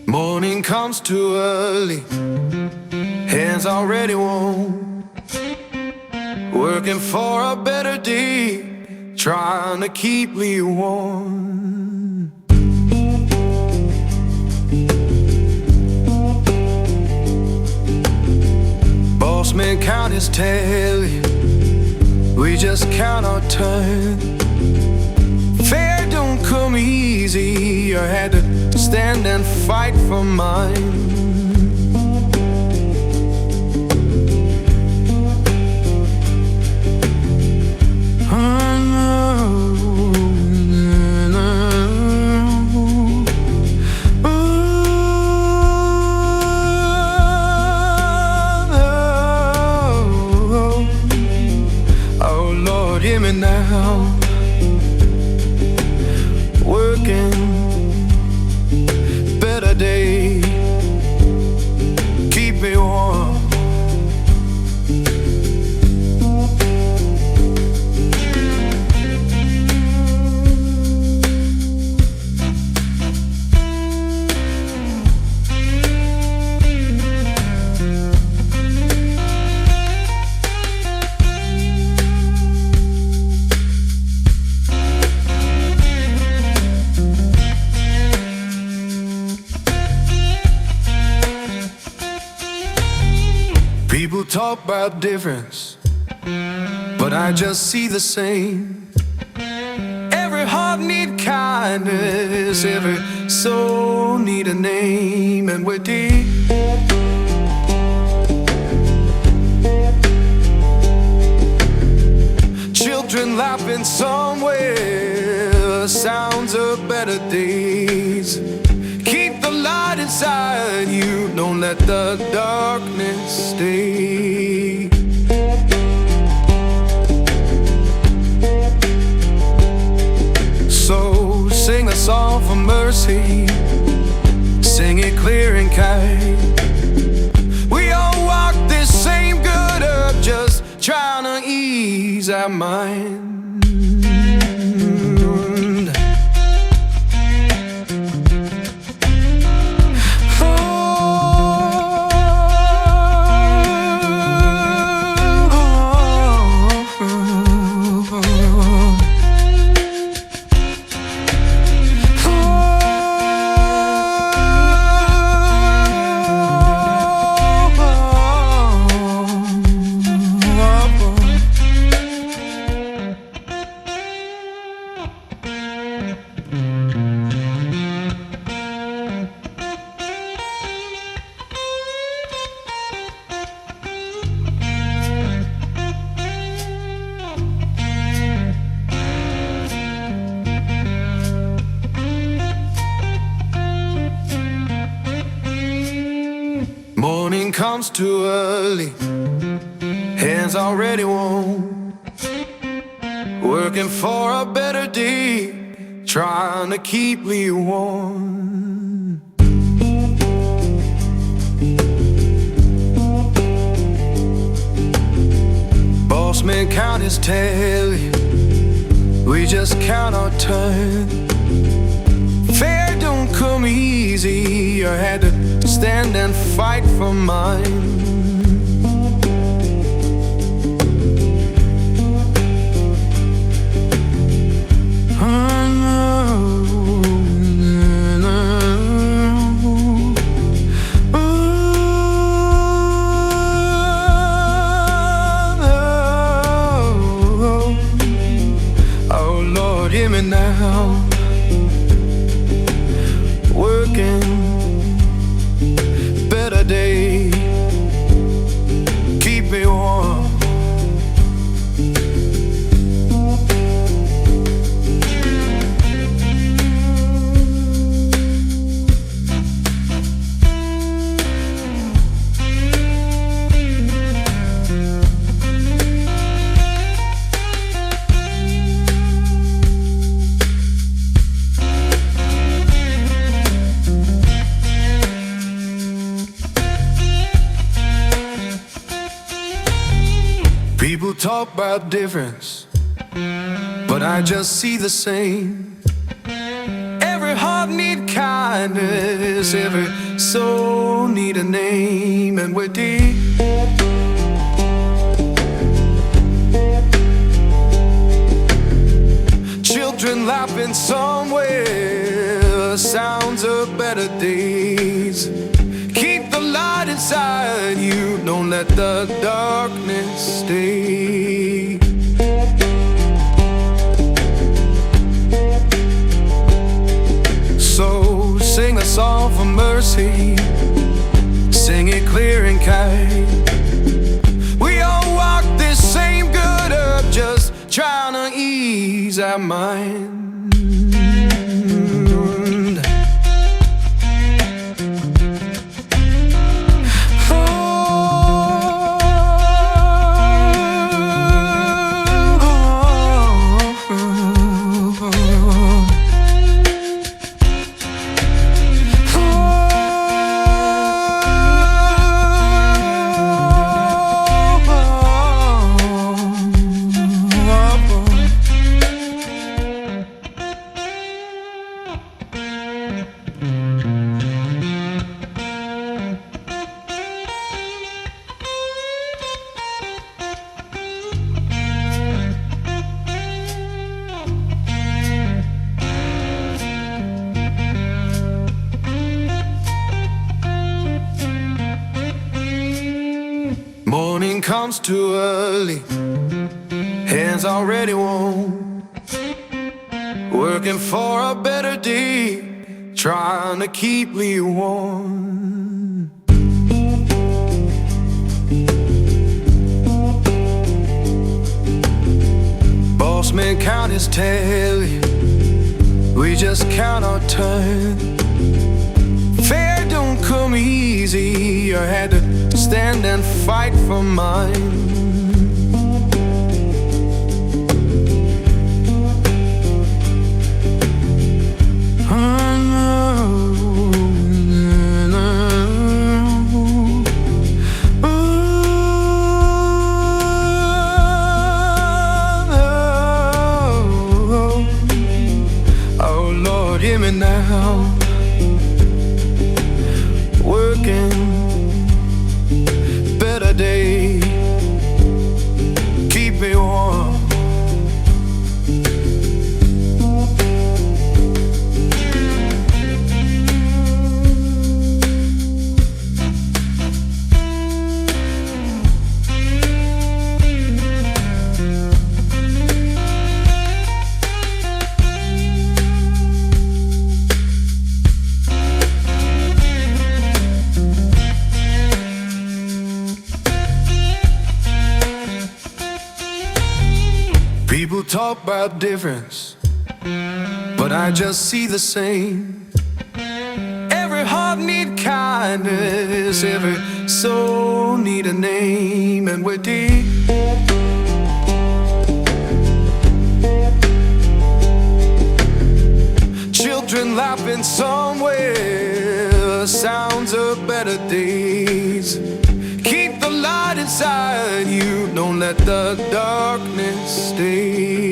Morning comes too early, hands already warm, working for a better day, trying to keep me warm. Boss man count his tally, we just count our turn. Fair don't come easy, I had to stand and fight for mine. Oh Lord, hear me now. Working, better day, keep me warm. People talk about difference, but I just see the same. Every heart need kindness, every soul need a name, and we're deep. Children laughing somewhere, sounds of better days. Keep the light inside you, don't let the darkness stay. So sing a song for mercy, sing it clear and kind. We all walk this same good earth, just trying to ease our mind. Morning comes too early, hands already warm, working for a better day, trying to keep me warm. Boss man count his tally, we just count our turn. Fair don't come easy, I had to stand and fight for mine. Oh Lord, hear me now. Working, better day, People talk about difference, but I just see the same. Every heart need kindness, every soul need a name, and we're deep. Children laughing somewhere, sounds of better days. Keep the light inside you, don't let the darkness stay. So sing a song for mercy, sing it clear and kind. We all walk this same good earth, just trying to ease our mind. Morning comes too early, hands already warm, working for a better day, trying to keep me warm. Boss man count his tally, we just count our turn. Fair don't come easy, I had to stand and fight for mine. Oh Lord, hear me now. Working better day, keep me warm. People talk about difference, but I just see the same. Every heart need kindness, every soul need a name, and we're deep. Children laughing somewhere, sounds of better days. Keep the light inside you, don't let the darkness stay.